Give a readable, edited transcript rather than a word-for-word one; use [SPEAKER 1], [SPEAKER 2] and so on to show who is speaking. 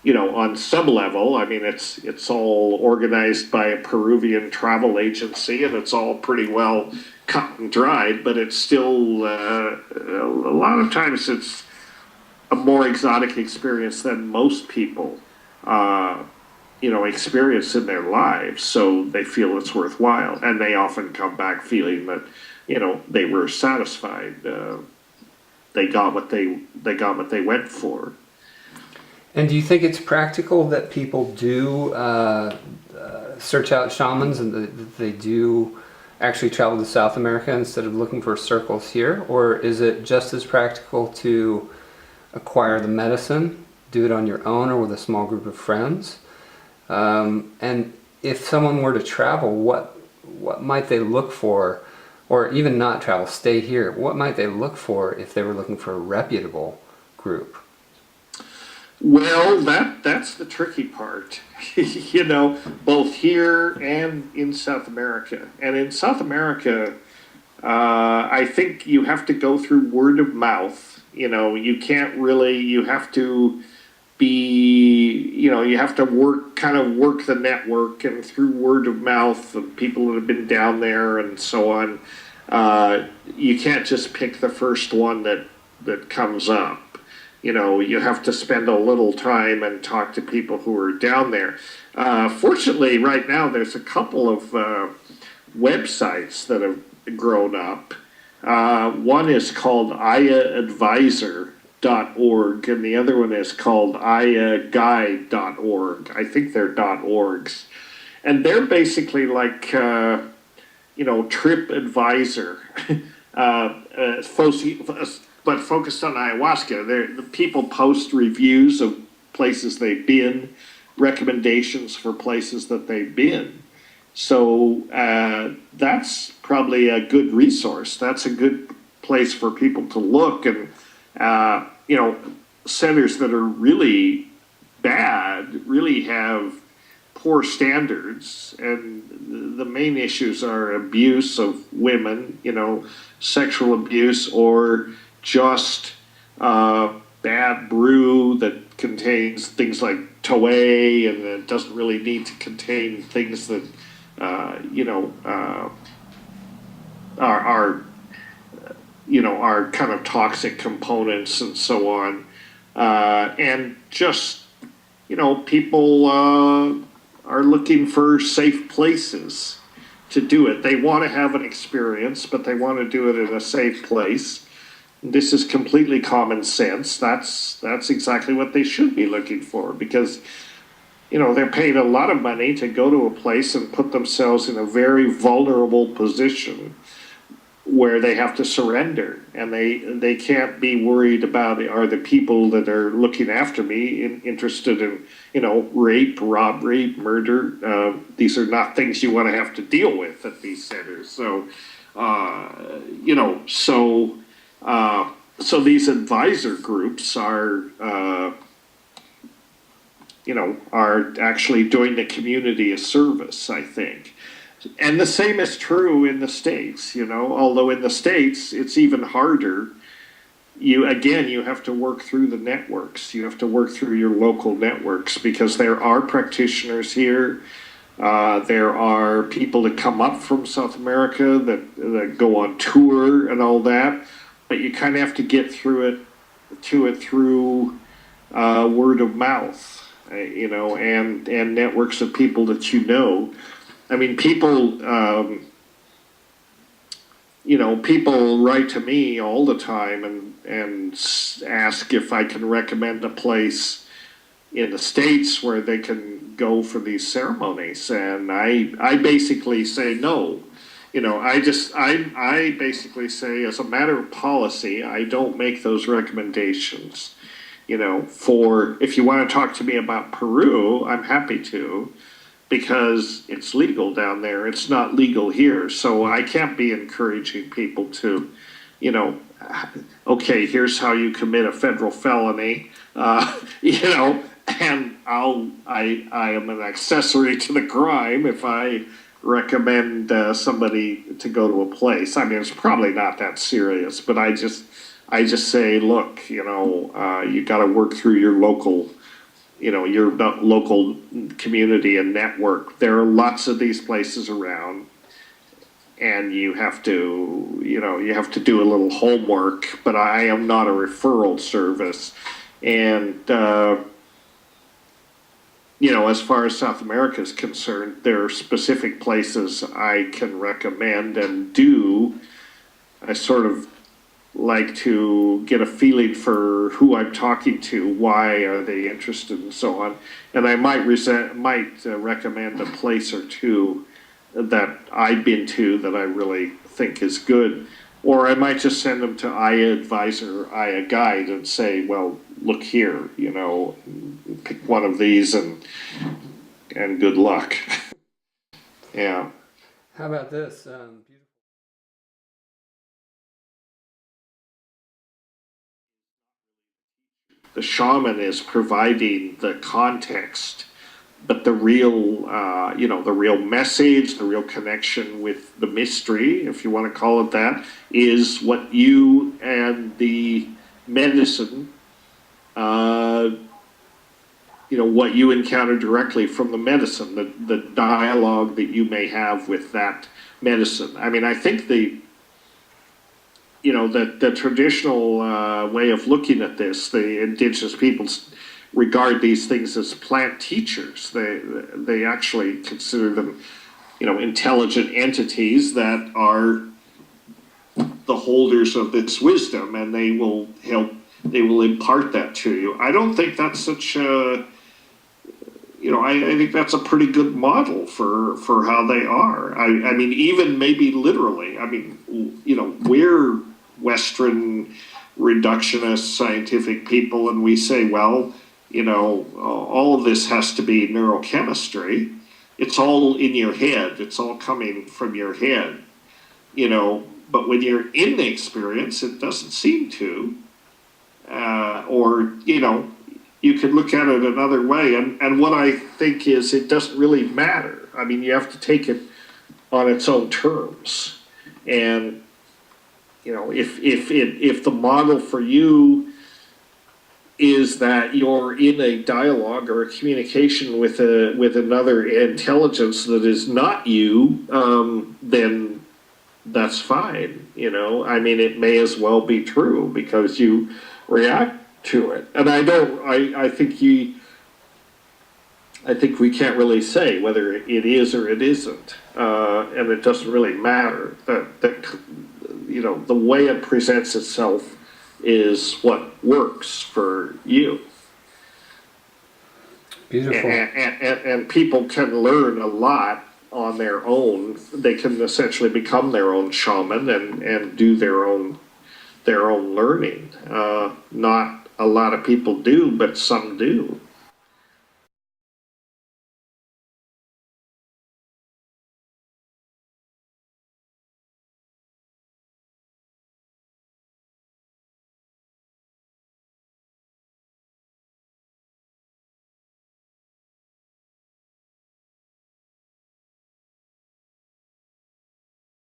[SPEAKER 1] On some level, I mean, it's all organized by a Peruvian travel agency, and it's all pretty well cut and dried. But it's still a lot of times it's a more exotic experience than most people, experience in their lives. So they feel it's worthwhile, and they often come back feeling that, they were satisfied. They got what they went for.
[SPEAKER 2] And do you think it's practical that people do search out shamans and that they do actually travel to South America instead of looking for circles here? Or is it just as practical to acquire the medicine, do it on your own or with a small group of friends? And if someone were to travel, what might they look for? Or even not travel, stay here, what might they look for if they were looking for a reputable group?
[SPEAKER 1] Well, that's the tricky part, both here and in South America. And in South America, I think you have to go through word of mouth. You can't really, you have to you have to work the network, and through word of mouth of people that have been down there and so on. You can't just pick the first one that comes up. You have to spend a little time and talk to people who are down there. Fortunately, right now, there's a couple of websites that have grown up. One is called ayayhuasca.org, and the other one is called ayaguide.org. I think they're .orgs. And they're basically like, Trip Advisor. But focused on ayahuasca. The people post reviews of places they've been, recommendations for places that they've been. So that's probably a good resource. That's a good place for people to look. And, centers that are really bad really have poor standards. And the main issues are abuse of women, sexual abuse, or just bad brew that contains things like toei, and it doesn't really need to contain things that are kind of toxic components and so on, and just people are looking for safe places to do it. They want to have an experience, but they want to do it in a safe place. This is completely common sense. That's exactly what they should be looking for, because they're paying a lot of money to go to a place and put themselves in a very vulnerable position where they have to surrender, and they can't be worried about, are the people that are looking after me interested in rape, robbery, murder. These are not things you want to have to deal with at these centers. So so these advisor groups are actually doing the community a service, I think. And the same is true in the States, although in the States it's even harder. You have to work through the networks. You have to work through your local networks, because there are practitioners here. There are people that come up from South America that go on tour and all that, but you kind of have to get through word of mouth, and networks of people that I mean, people write to me all the time and ask if I can recommend a place in the States where they can go for these ceremonies, and I basically say no. I basically say, as a matter of policy, I don't make those recommendations. For, if you want to talk to me about Peru, I'm happy to, because it's legal down there. It's not legal here. So I can't be encouraging people to, okay, here's how you commit a federal felony, and I am an accessory to the crime if I recommend somebody to go to a place. I mean, it's probably not that serious, but I just say, look, you got to work through your local your local community and network. There are lots of these places around, and you have to do a little homework. But I am not a referral service, and as far as South America is concerned, there are specific places I can recommend and do. I sort of like to get a feeling for who I'm talking to, why are they interested, and so on. And I might recommend a place or two that I've been to that I really think is good. Or I might just send them to Aya Advisor or Aya Guide and say, well, look here, pick one of these and good luck. Yeah.
[SPEAKER 2] How about this?
[SPEAKER 1] The shaman is providing the context, but the real, the real message, the real connection with the mystery, if you want to call it that, is what you and the medicine, what you encounter directly from the medicine, the dialogue that you may have with that medicine. I mean, I think the traditional way of looking at this, the indigenous peoples regard these things as plant teachers. They actually consider them, intelligent entities that are the holders of this wisdom, and they will impart that to you. I don't think that's such a, I think that's a pretty good model for how they are. I mean, even maybe literally. I mean, we're Western reductionist scientific people, and we say, well, all of this has to be neurochemistry. It's all in your head. It's all coming from your head, but when you're in the experience, it doesn't seem to. Or, you could look at it another way. And what I think is it doesn't really matter. I mean, you have to take it on its own terms. And, if the model for you is that you're in a dialogue or a communication with another intelligence that is not you, then that's fine. I mean, it may as well be true because you react to it. And I think we can't really say whether it is or it isn't, and it doesn't really matter. That the way it presents itself is what works for you.
[SPEAKER 2] Beautiful.
[SPEAKER 1] And people can learn a lot on their own. They can essentially become their own shaman and do their own learning. Not a lot of people do, but some do.